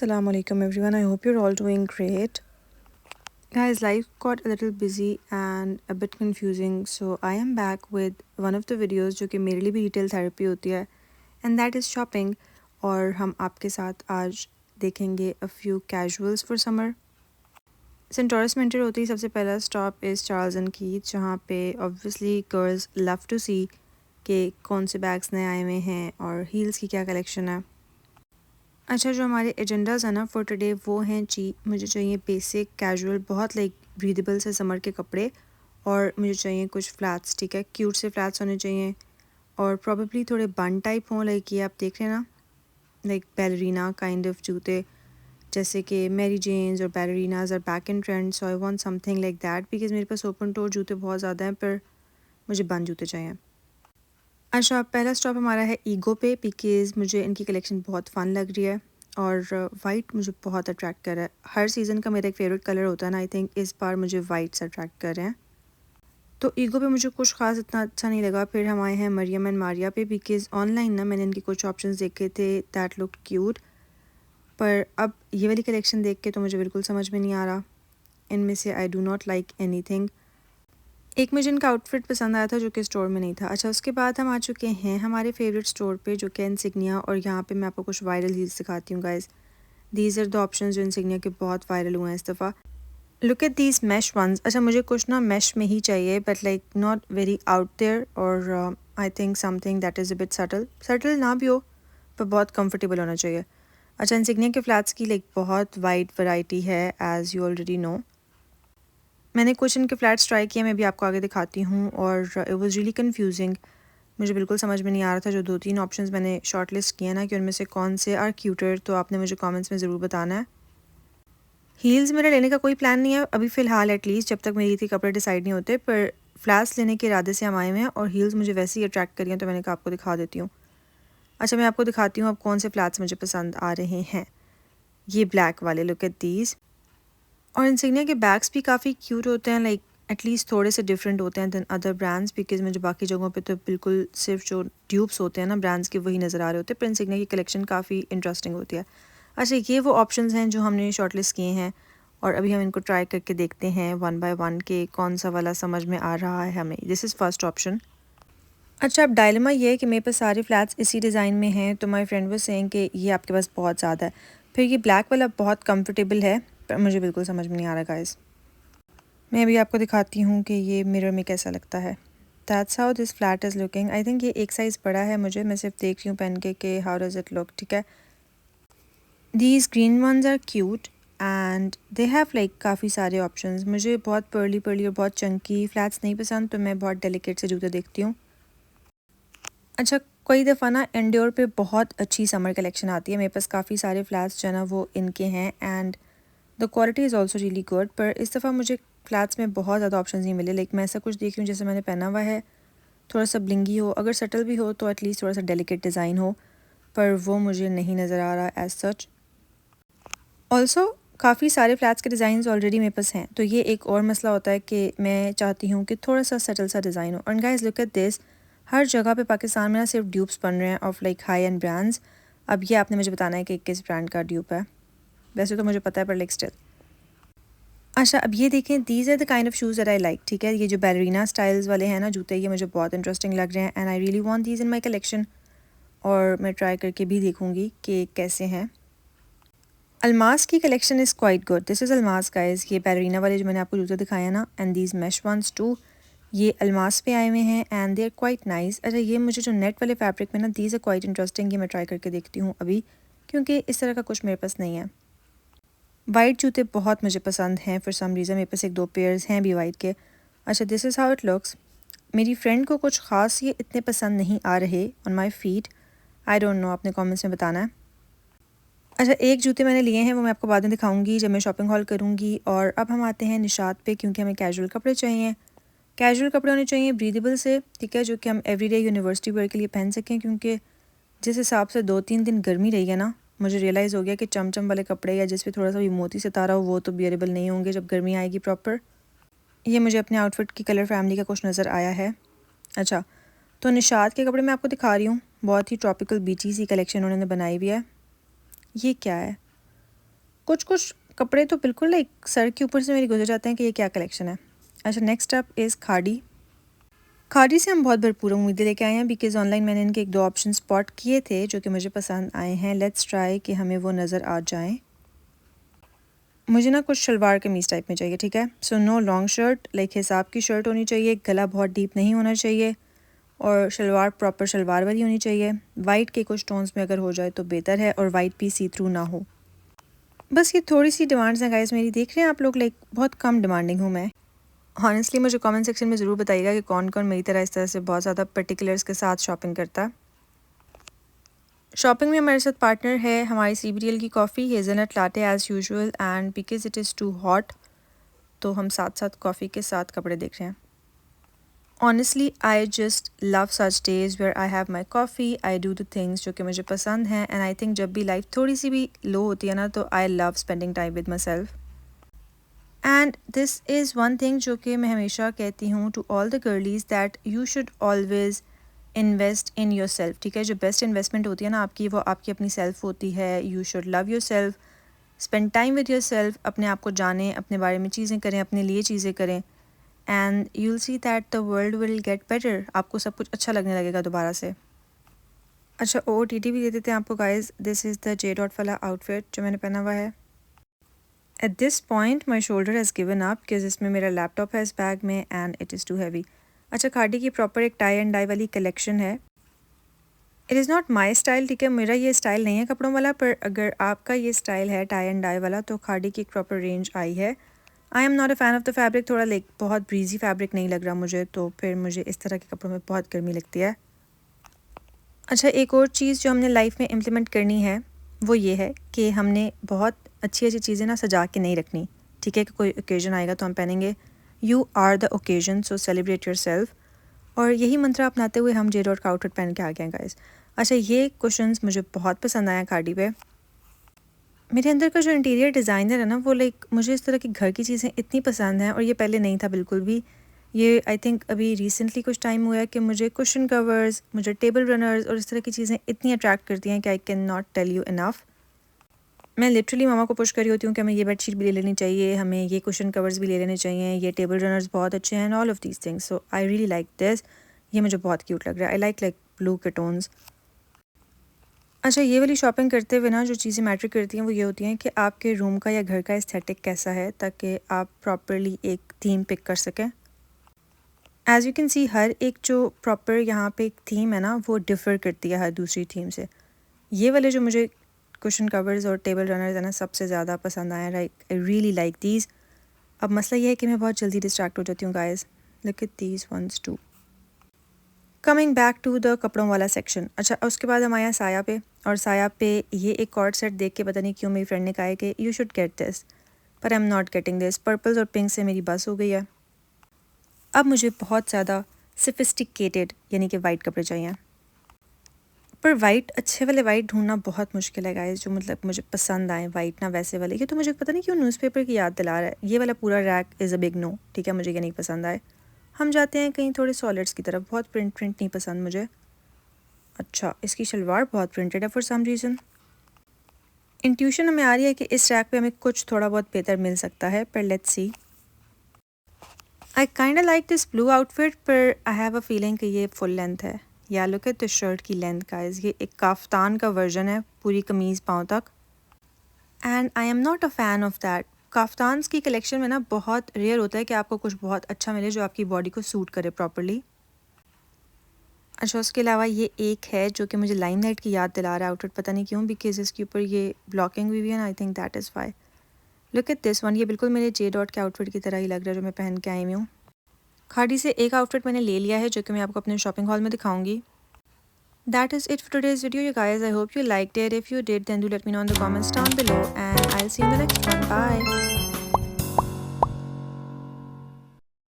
Assalamu alaikum everyone. I hope you're all doing great. Guys, life got a little busy and a bit confusing, so I am back with one of the videos जो कि मेरे लिए भी retail therapy होती है, and that is shopping. और हम आपके साथ आज देखेंगे a few casuals for summer. Centaurus में एंटर होती ही सबसे पहला stop is Charles and Keith, जहाँ पे obviously girls love to see कि कौन से बैग्स नए आए हुए हैं और हील्स की क्या कलेक्शन है. अच्छा, जो हमारे एजेंडाज़ है ना फॉर टुडे वो हैं मुझे चाहिए बेसिक कैजुअल बहुत लाइक ब्रीदेबल से समर के कपड़े, और मुझे चाहिए कुछ फ्लैट्स. ठीक है, क्यूट से फ्लैट्स होने चाहिए और प्रॉबेबली थोड़े बन टाइप हों. लाइक ये आप देख रहे हैं ना, लाइक बैलरीना काइंड ऑफ जूते, जैसे कि मैरी जेन्स और ballerinas are back in trend, so I want something like that because मेरे पास ओपन टोर जूते बहुत ज़्यादा हैं, पर मुझे बन जूते चाहिए. अच्छा, पहला स्टॉप हमारा है ईगो पे बिकॉज़ मुझे इनकी कलेक्शन बहुत फ़न लग रही है और वाइट मुझे बहुत अट्रैक्ट कर रहा है. हर सीज़न का मेरा एक फ़ेवरेट कलर होता है ना, आई थिंक इस बार मुझे वाइट से अट्रैक्ट कर रहे हैं. तो ईगो पे मुझे कुछ ख़ास इतना अच्छा नहीं लगा. फिर हम आए हैं मरियम एंड मारिया पे बिकॉज़ ऑनलाइन ना मैंने इनके कुछ ऑप्शंस देखे थे दैट लुक क्यूट, पर अब ये वाली कलेक्शन देख के तो मुझे बिल्कुल समझ में नहीं आ रहा. इनमें से I do not like anything. एक मुझे इनका आउटफिट पसंद आया था जो कि स्टोर में नहीं था. अच्छा, उसके बाद हम आ चुके हैं हमारे फेवरेट स्टोर पे जो कि इंसिग्निया, और यहाँ पे मैं आपको कुछ वायरल हील्स दिखाती हूँ guys. These are the options जो इंसिग्निया के बहुत वायरल हुए हैं इस दफ़ा. Look at these mesh ones. अच्छा, मुझे कुछ ना मैश में ही चाहिए but like not very out there, और I think something that is a bit subtle ना भी हो पर बहुत कंफर्टेबल होना चाहिए. अच्छा, इंसिग्निया के फ्लैट्स की लाइक बहुत वाइड वैरायटी है एज़ यू ऑलरेडी नो. मैंने कुछ इनके फ्लैट्स ट्राई किए, मैं भी आपको आगे दिखाती हूँ, और इट वाज रियली कंफ्यूजिंग. मुझे बिल्कुल समझ में नहीं आ रहा था. जो 2-3 ऑप्शंस मैंने शॉर्ट लिस्ट किए ना कि उनमें से कौन से आर क्यूटर, तो आपने मुझे कमेंट्स में ज़रूर बताना है. हील्स मेरा लेने का कोई प्लान नहीं है अभी फ़िलहाल, एटलीस्ट जब तक मेरी थी कपड़े डिसाइड नहीं होते, पर फ्लैट्स लेने के इरादे से हम आए हुए हैं और हील्स मुझे वैसे ही अट्रैक्ट करी हैं, तो मैंने कहा आपको दिखा देती हूँ. अच्छा, मैं आपको दिखाती हूँ अब कौन से फ्लैट्स मुझे पसंद आ रहे हैं. ये ब्लैक वाले, लुक एट दीज. और इंसिग्निया के बैग्स भी काफ़ी क्यूट होते हैं, लाइक एटलीस्ट थोड़े से डिफरेंट होते हैं दैन अदर ब्रांड्स बिकॉज मुझे बाकी जगहों पे तो बिल्कुल सिर्फ जो ट्यूब्स होते हैं ना ब्रांड्स के वही नज़र आ रहे होते हैं, पर इंसिग्निया की कलेक्शन काफ़ी इंटरेस्टिंग होती है. अच्छा, ये वो ऑप्शंस हैं जो हमने शॉर्टलिस्ट किए हैं और अभी हम इनको ट्राई करके देखते हैं वन बाय वन के कौन सा वाला समझ में आ रहा है हमें. This is first option. अच्छा, अब डायलेमा ये है कि मेरे पास सारे फ्लैट्स इसी डिज़ाइन में हैं, तो माय फ्रेंड वाज सेइंग कि ये आपके पास बहुत ज़्यादा है. फिर ये ब्लैक वाला बहुत कंफर्टेबल है, पर मुझे बिल्कुल समझ में नहीं आ रहा गाइस. मैं अभी आपको दिखाती हूँ कि ये मिरर में कैसा लगता है. That's how this flat is looking. I think ये एक साइज़ बड़ा है मुझे, मैं सिर्फ देख रही हूँ पहन के कि हाउ डज़ इट लुक. ठीक है, these green ones are cute and they have like काफ़ी सारे ऑप्शंस. मुझे बहुत पर्ली पर्ली और बहुत चंकी फ्लैट्स नहीं पसंद, तो मैं बहुत डेलिकेट से जूते देखती हूँ. अच्छा, कई दफ़ा ना एंड्योर पे बहुत अच्छी समर कलेक्शन आती है. मेरे पास काफ़ी सारे फ्लैट्स जो है ना वो इनके हैं and the quality is also really good, पर इस दफ़ा मुझे फ्लैट्स में बहुत ज़्यादा ऑप्शंस नहीं मिले. लाइक मैं ऐसा कुछ देख रही हूँ जैसे मैंने पहना हुआ है थोड़ा सा ब्लिंगी हो, अगर सटल भी हो तो एटलीस्ट थोड़ा सा डेलिकेट डिज़ाइन हो, पर वो मुझे नहीं नज़र आ रहा एज सच. ऑल्सो काफ़ी सारे फ्लैट्स के डिज़ाइन ऑलरेडी मेरे पास हैं, तो ये एक और मसला होता है कि मैं चाहती हूँ कि थोड़ा सा सटल सा डिज़ाइन हो. और गाइस लुक एट दिस, हर जगह पे पाकिस्तान में ना सिर्फ ड्यूप्स बन रहे हैं of like high and brands. अब ये आपने मुझे बताना है कि किस ब्रांड का ड्यूप है. वैसे तो मुझे पता है पर लाइक स्टिल. अच्छा, अब ये देखें, these are the kind of shoes that I like. ठीक है, ये जो बैलरीना स्टाइल्स वाले हैं ना जूते, ये मुझे बहुत इंटरेस्टिंग लग रहे हैं and I really want these in my collection, और मैं ट्राई करके भी देखूंगी कि कैसे हैं. अल्मास की collection is quite good. This is Almas guys. ये बैलरीना वाले जो मैंने आपको जूते दिखाए हैं ना, and these mesh ones too, ये अल्मास पे आए हुए हैं and they are quite nice. अच्छा, ये मुझे जो नेट वाले फैब्रिक में ना, दीज आर क्वाइट इंटरेस्टिंग. ये मैं ट्राई करके देखती हूँ अभी, क्योंकि इस तरह का कुछ मेरे पास नहीं है. वाइट जूते बहुत मुझे पसंद हैं फॉर सम रीज़न. मेरे पास 1-2 पेयर्स हैं भी वाइट के. अच्छा, this is how it looks. मेरी फ्रेंड को कुछ ख़ास ये इतने पसंद नहीं आ रहे on my feet. I don't know, आपने कमेंट्स में बताना है. अच्छा, एक जूते मैंने लिए हैं वो मैं आपको बाद में दिखाऊंगी जब मैं शॉपिंग हॉल करूंगी. और अब हम आते हैं निशात पे, क्योंकि हमें कैजुअल कपड़े चाहिए. कैजुअल कपड़े होने चाहिए ब्रीदेबल से, ठीक है, जो कि हम एवरीडे यूनिवर्सिटी वेयर के लिए पहन सकें. क्योंकि जिस हिसाब से 2-3 दिन गर्मी रही है ना, मुझे रियलाइज़ हो गया कि चमचम वाले कपड़े या जिस पे थोड़ा सा भी मोती सितारा हो वो तो बियरेबल नहीं होंगे जब गर्मी आएगी प्रॉपर. ये मुझे अपने आउटफिट की कलर फैमिली का कुछ नज़र आया है. अच्छा, तो निशात के कपड़े मैं आपको दिखा रही हूँ. बहुत ही ट्रॉपिकल बीची सी कलेक्शन उन्होंने बनाई हुई है. ये क्या है? कुछ कुछ कपड़े तो बिल्कुल लाइक सर के ऊपर से मेरी गुजर जाते हैं कि ये क्या कलेक्शन है। अच्छा, नेक्स्ट अप इज़ खाड़ी। खाड़ी से हम बहुत भरपूर उम्मीदें लेके आए हैं बिकॉज ऑनलाइन मैंने इनके 1-2 ऑप्शन स्पॉट किए थे जो कि मुझे पसंद आए हैं। लेट्स ट्राई कि हमें वो नज़र आ जाएं। मुझे ना कुछ शलवार कमीज़ टाइप में चाहिए, ठीक है। So no long shirt, like हिसाब की शर्ट होनी चाहिए, गला बहुत डीप नहीं होना चाहिए और शलवार प्रॉपर शलवार वाली होनी चाहिए। वाइट के कुछ टोन्स में अगर हो जाए तो बेहतर है और वाइट भी सी थ्रू ना हो। बस ये थोड़ी सी डिमांड्स हैं गाइस मेरी, देख रहे हैं आप लोग, लाइक बहुत कम डिमांडिंग हूँ मैं। हॉनेस्टली मुझे कमेंट सेक्शन में ज़रूर बताइएगा कि कौन कौन मेरी तरह इस तरह से बहुत ज़्यादा पर्टिकुलर्स के साथ शॉपिंग करता है। शॉपिंग में हमारे साथ पार्टनर है हमारी CBTL की coffee hazelnut latte as usual, and because it is too hot तो हम साथ साथ कॉफ़ी के साथ कपड़े देख रहे हैं। Honestly I just love such days where I have my coffee, I do the things जो कि मुझे पसंद हैं, एंड आई थिंक जब भी लाइफ थोड़ी सी भी लो होती है ना तो I love spending time with myself. And this is one thing जो कि मैं हमेशा कहती हूँ to all the girlies that you should always invest in yourself, ठीक है। जो बेस्ट इन्वेस्टमेंट होती है ना आपकी, वो आपकी अपनी सेल्फ होती है। You should love your self, spend time with your self, अपने आप को जानें, अपने बारे में चीज़ें करें, अपने लिए चीज़ें करें, and you will see that the world will get better. आपको सब कुछ अच्छा लगने लगेगा दोबारा से। अच्छा, OOTD भी दे देते हैं आपको guys. This is the J dot वाला आउटफिट जो मैंने पहना हुआ है। At this point my shoulder has given up because इसमें मेरा लैपटॉप है इस बैग में and it is too heavy. अच्छा, खाड़ी की प्रॉपर एक टाई एंड डाई वाली कलेक्शन है। It is not my style, ठीक है, मेरा ये स्टाइल नहीं है कपड़ों वाला, पर अगर आपका ये स्टाइल है टाई एंड डाई वाला तो खाड़ी की एक प्रॉपर रेंज आई है। आई am not a fan of the fabric, थोड़ा लाइक बहुत ब्रीजी फैब्रिक नहीं लग रहा मुझे, तो फिर मुझे इस तरह के कपड़ों में बहुत गर्मी लगती है। अच्छा, एक और चीज़ जो हमने लाइफ में इम्प्लीमेंट करनी है वो ये है कि हमने बहुत अच्छी अच्छी चीज़ें ना सजा के नहीं रखनी, ठीक है, कि कोई ओकेजन आएगा तो हम पहनेंगे। You are the occasion, so celebrate your self. और यही मंत्र अपनाते हुए हम J डॉट का आउटफिट पहन के आ गए हैं गाइस। अच्छा, ये कुशन्स मुझे बहुत पसंद आया खाड़ी पे। मेरे अंदर का जो इंटीरियर डिज़ाइनर है ना वो लाइक मुझे इस तरह की घर की चीज़ें इतनी पसंद हैं और ये पहले नहीं था बिल्कुल भी। ये आई थिंक अभी रिसेंटली कुछ टाइम हुआ है कि मुझे कुशन कवर्स, मुझे टेबल रनर्स और इस तरह की चीज़ें इतनी अट्रैक्ट करती हैं कि I can not tell you enough. मैं लिटरली मामा को पुश कर रही होती हूँ कि हमें ये बेडशीट भी ले लेनी चाहिए, हमें ये कुशन कवर्स भी ले लेने चाहिए, ये टेबल रनर्स बहुत अच्छे हैं, all of these things. So I really like this. ये मुझे बहुत क्यूट लग रहा है। आई लाइक ब्लू के टोन्स। अच्छा, ये वाली शॉपिंग करते हुए ना जो चीज़ें मैटर करती हैं वो ये होती हैं कि आपके रूम का या घर का एस्थेटिक कैसा है, ताकि आप प्रॉपरली एक थीम पिक कर सकें। एज़ यू कैन सी हर एक जो प्रॉपर यहाँ पे एक थीम है ना वो डिफ़र करती है हर दूसरी थीम से। ये वाले जो मुझे कुशन कवर्स और टेबल रनर्स है ना सबसे ज़्यादा पसंद आया। Like I really like these. अब मसला ये है कि मैं बहुत जल्दी डिस्ट्रैक्ट हो जाती हूँ guys. Look at these ones too. Coming back to the कपड़ों वाला सेक्शन। अच्छा, उसके बाद हम आया साया पे, और साया पे ये एक कॉर्ड सेट देख के पता नहीं क्यों मेरी फ्रेंड ने कहा है कि यू शुड गेट दिस, पर आई am not getting this. Purples और पिंक से मेरी बस हो गई है। अब मुझे बहुत ज़्यादा सोफिस्टिकेटेड यानी कि वाइट कपड़े चाहिए, पर वाइट अच्छे वाले वाइट ढूंढना बहुत मुश्किल है गाइस, जो मतलब मुझे पसंद आए वाइट ना वैसे वाले। ये तो मुझे पता नहीं क्यों न्यूज़पेपर की याद दिला रहा है। ये वाला पूरा rack is a big no, ठीक है, मुझे ये नहीं पसंद आए। हम जाते हैं कहीं थोड़े सॉलिड्स की तरफ। बहुत प्रिंट नहीं पसंद मुझे। अच्छा, इसकी शलवार बहुत प्रिंटेड है फॉर सम रीज़न। इंट्यूशन हमें आ रही है कि इस रैक पे हमें कुछ थोड़ा बहुत बेहतर मिल सकता है, पर let's see. I kind like this blue outfit, पर आई हैव अ फीलिंग कि ये फुल लेंथ है। या लुक एट दिस शर्ट की लेंथ गाइस, ये एक काफ्तान का वर्जन है, पूरी कमीज़ पाँव तक, and I am not a fan of that. Kaftans की कलेक्शन में ना बहुत रेयर होता है कि आपको कुछ बहुत अच्छा मिले जो आपकी बॉडी को सूट करे प्रॉपरली। अच्छा, उसके अलावा ये एक है जो कि मुझे लाइमलाइट की याद दिला रहा है आउटफिट, पता नहीं क्यों, बिकॉज इसके ऊपर ये ब्लॉकिंग हुई है ना, I think that is why. Look at this one, ये बिल्कुल मेरे J डॉट के आउटफिट की तरह ही लग रहा है जो मैं पहन के आई हुई हूँ। खाड़ी से एक आउटफिट मैंने ले लिया है जो कि मैं आपको अपने शॉपिंग हॉल में दिखाऊंगी। That is it for today's video, you guys. I hope you liked it. If you did, then do let me know in the comments down below, and I'll see you in the next one. Bye.